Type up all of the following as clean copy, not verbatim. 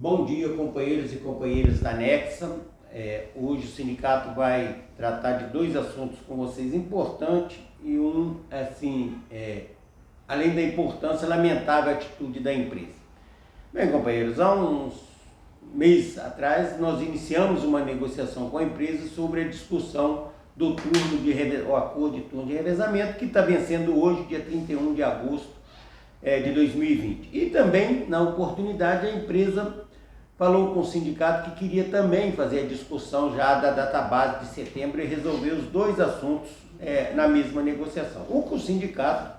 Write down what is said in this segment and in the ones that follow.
Bom dia, companheiros e companheiras da Nexa. Hoje o sindicato vai tratar de dois assuntos com vocês importantes e além da importância, lamentável atitude da empresa. Bem, companheiros, há uns meses atrás nós iniciamos uma negociação com a empresa sobre a discussão do o acordo de turno de revezamento que está vencendo hoje, dia 31 de agosto de 2020. E também, na oportunidade, a empresa falou com o sindicato que queria também fazer a discussão já da database de setembro e resolver os dois assuntos na mesma negociação. O sindicato,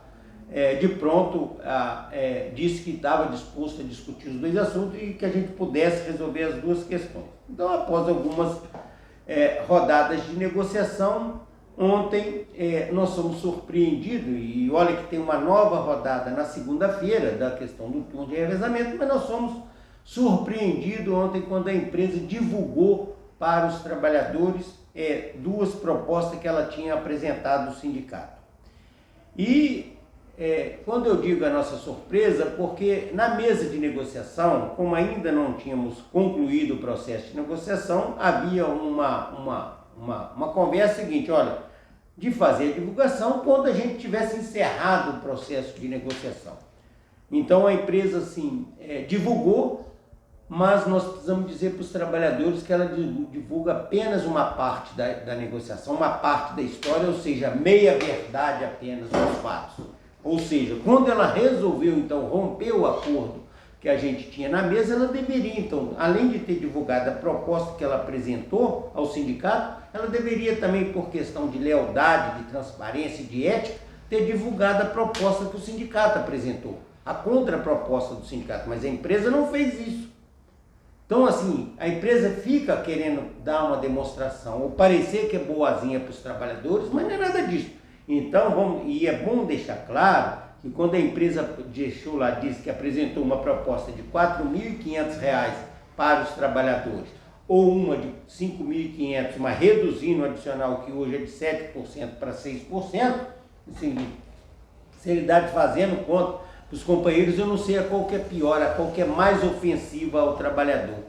de pronto, disse que estava disposto a discutir os dois assuntos e que a gente pudesse resolver as duas questões. Então, após algumas rodadas de negociação, ontem nós somos surpreendidos, e olha que tem uma nova rodada na segunda-feira da questão do turno de revezamento, mas nós somos surpreendido ontem quando a empresa divulgou para os trabalhadores duas propostas que ela tinha apresentado ao sindicato. E quando eu digo a nossa surpresa, porque na mesa de negociação, como ainda não tínhamos concluído o processo de negociação, havia uma conversa seguinte: olha, de fazer a divulgação quando a gente tivesse encerrado o processo de negociação. Então a empresa divulgou, mas nós precisamos dizer para os trabalhadores que ela divulga apenas uma parte da negociação, uma parte da história, ou seja, meia verdade apenas dos fatos. Ou seja, quando ela resolveu então romper o acordo que a gente tinha na mesa, ela deveria então, além de ter divulgado a proposta que ela apresentou ao sindicato, ela deveria também, por questão de lealdade, de transparência e de ética, ter divulgado a proposta que o sindicato apresentou, a contraproposta do sindicato, mas a empresa não fez isso. Então, a empresa fica querendo dar uma demonstração, ou parecer que é boazinha para os trabalhadores, mas não é nada disso. Então, e é bom deixar claro que quando a empresa disse que apresentou uma proposta de R$ 4.500 para os trabalhadores, ou uma de R$ 5.500, mas reduzindo o adicional que hoje é de 7% para 6%, seriedade fazendo conta, os companheiros, eu não sei a qual que é pior, a qual que é mais ofensiva ao trabalhador,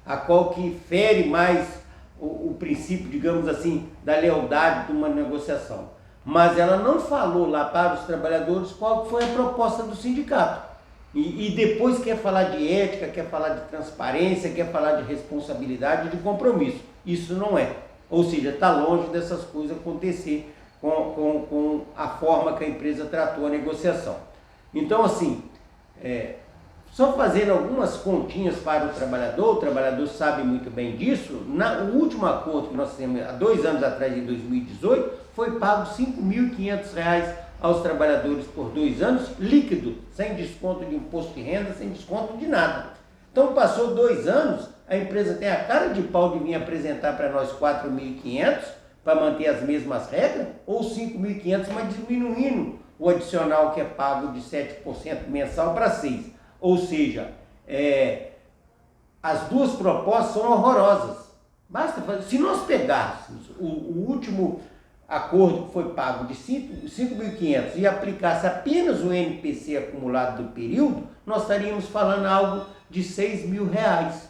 a qual que fere mais o princípio, digamos assim, da lealdade de uma negociação. Mas ela não falou lá para os trabalhadores qual foi a proposta do sindicato. E depois quer falar de ética, quer falar de transparência, quer falar de responsabilidade e de compromisso. Isso não é. Ou seja, está longe dessas coisas acontecer com a forma que a empresa tratou a negociação. Então, só fazendo algumas continhas para o trabalhador sabe muito bem disso. O último acordo que nós temos há 2 anos atrás, em 2018, foi pago R$ 5.500 aos trabalhadores por 2 anos, líquido, sem desconto de imposto de renda, sem desconto de nada. Então, passou 2 anos, a empresa tem a cara de pau de vir apresentar para nós 4.500 para manter as mesmas regras, ou 5.500, mas diminuindo o adicional que é pago de 7% mensal para 6%. Ou seja, as duas propostas são horrorosas. Basta fazer. Se nós pegássemos o último acordo que foi pago de 5.500 e aplicasse apenas o NPC acumulado do período, nós estaríamos falando algo de R$ 6.000.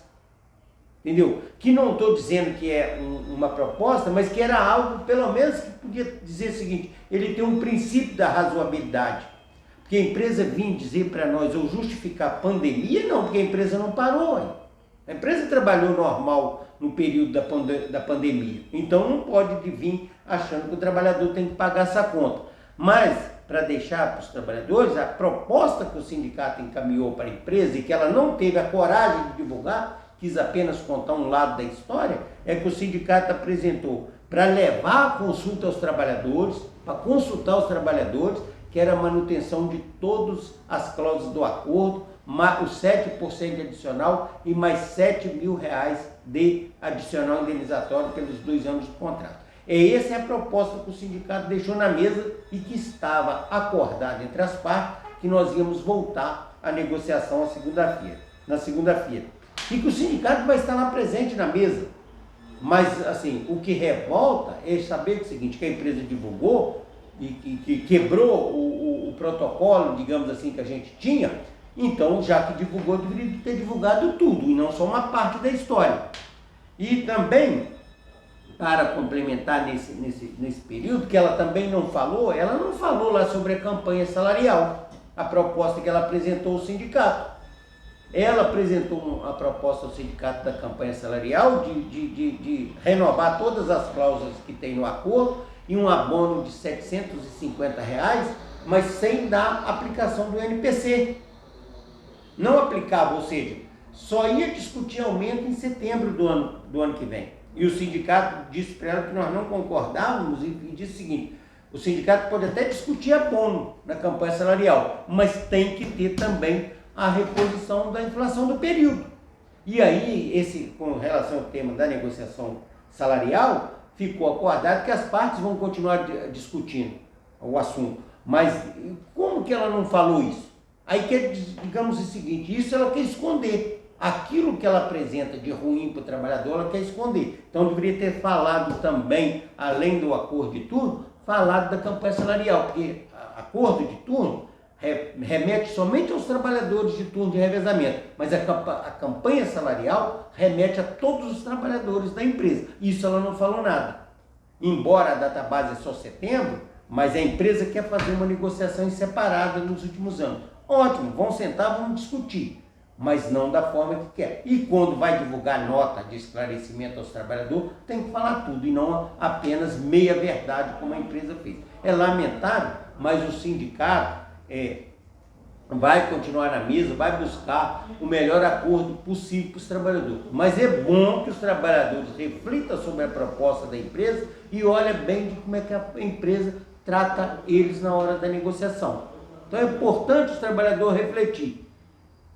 Entendeu? Que não estou dizendo que é uma proposta, mas que era algo, pelo menos, que podia dizer o seguinte: ele tem um princípio da razoabilidade. Porque a empresa vinha dizer para nós, ou justificar a pandemia, não, porque a empresa não parou. Hein? A empresa trabalhou normal no período da pandemia. Então não pode vir achando que o trabalhador tem que pagar essa conta. Mas, para deixar para os trabalhadores, a proposta que o sindicato encaminhou para a empresa e que ela não teve a coragem de divulgar, quis apenas contar um lado da história, é que o sindicato apresentou para levar a consulta aos trabalhadores, para consultar os trabalhadores, que era a manutenção de todas as cláusulas do acordo, os 7% de adicional e mais R$ 7.000 de adicional indenizatório pelos 2 anos de contrato. Essa é a proposta que o sindicato deixou na mesa e que estava acordada entre as partes, que nós íamos voltar à negociação na segunda-feira. E que o sindicato vai estar lá presente na mesa. Mas, o que revolta é saber que é o seguinte, que a empresa divulgou e que quebrou o protocolo, digamos assim, que a gente tinha, Então, já que divulgou, deveria ter divulgado tudo e não só uma parte da história. E também, para complementar nesse período, que ela também não falou, ela não falou lá sobre a campanha salarial, a proposta que ela apresentou ao sindicato. Ela apresentou a proposta ao sindicato da campanha salarial de renovar todas as cláusulas que tem no acordo e um abono de R$ 750, mas sem dar aplicação do NPC. Não aplicava, ou seja, só ia discutir aumento em setembro do ano que vem. E o sindicato disse para ela que nós não concordávamos e disse o seguinte: o sindicato pode até discutir abono na campanha salarial, mas tem que ter também a reposição da inflação do período. E aí, com relação ao tema da negociação salarial, ficou acordado que as partes vão continuar discutindo o assunto. Mas como que ela não falou isso? Aí, digamos o seguinte, isso ela quer esconder. Aquilo que ela apresenta de ruim para o trabalhador, ela quer esconder. Então, deveria ter falado também, além do acordo de turno, falado da campanha salarial, porque acordo de turno remete somente aos trabalhadores de turno de revezamento, mas a campanha salarial remete a todos os trabalhadores da empresa. Isso ela não falou nada. Embora a database é só setembro, mas a empresa quer fazer uma negociação em separada nos últimos anos. Ótimo, vamos sentar, vamos discutir, mas não da forma que quer. E quando vai divulgar nota de esclarecimento aos trabalhadores, tem que falar tudo e não apenas meia verdade como a empresa fez. É lamentável, mas o sindicato vai continuar na mesa, vai buscar o melhor acordo possível para os trabalhadores. Mas é bom que os trabalhadores reflitam sobre a proposta da empresa e olhem bem de como é que a empresa trata eles na hora da negociação. Então é importante os trabalhadores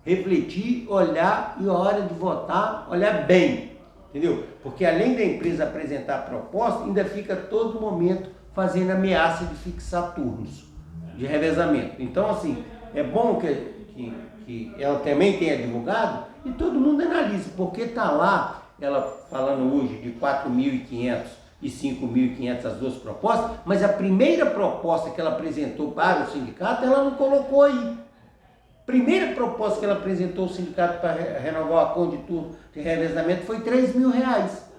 refletir, olhar e a hora de votar, olhar bem, entendeu? Porque além da empresa apresentar a proposta, ainda fica a todo momento fazendo ameaça de fixar turnos de revezamento. Então, assim, é bom que ela também tenha divulgado e todo mundo analise, porque está lá ela falando hoje de 4.500 e 5.500 as duas propostas, mas a primeira proposta que ela apresentou para o sindicato, ela não colocou aí. Primeira proposta que ela apresentou ao sindicato para renovar o acordo de turno de revezamento foi R$3.000.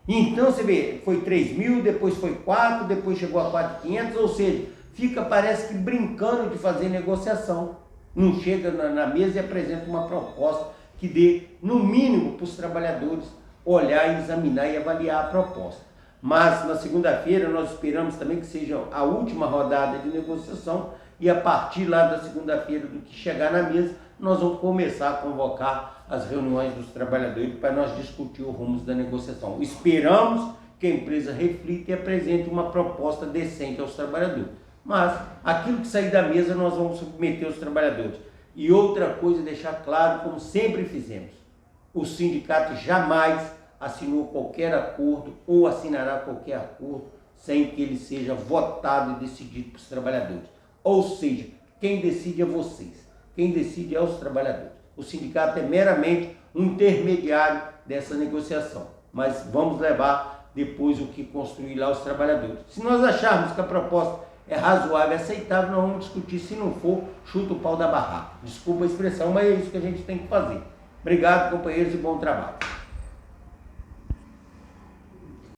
Então você vê, foi 3.000, depois foi 4, depois chegou a 4.500, ou seja, parece que brincando de fazer negociação. Não chega na mesa e apresenta uma proposta que dê, no mínimo, para os trabalhadores olhar, examinar e avaliar a proposta. Mas na segunda-feira nós esperamos também que seja a última rodada de negociação e a partir lá da segunda-feira do que chegar na mesa, nós vamos começar a convocar as reuniões dos trabalhadores para nós discutir o rumo da negociação. Esperamos que a empresa reflita e apresente uma proposta decente aos trabalhadores. Mas aquilo que sair da mesa nós vamos submeter aos trabalhadores. E outra coisa, deixar claro, como sempre fizemos, o sindicato jamais assinou qualquer acordo ou assinará qualquer acordo sem que ele seja votado e decidido pelos trabalhadores. Ou seja, quem decide é vocês, quem decide é os trabalhadores. O sindicato é meramente um intermediário dessa negociação, mas vamos levar depois o que construir lá os trabalhadores. Se nós acharmos que a proposta é razoável e aceitável, nós vamos discutir. Se não for, chuta o pau da barraca. Desculpa a expressão, mas é isso que a gente tem que fazer. Obrigado, companheiros, e bom trabalho.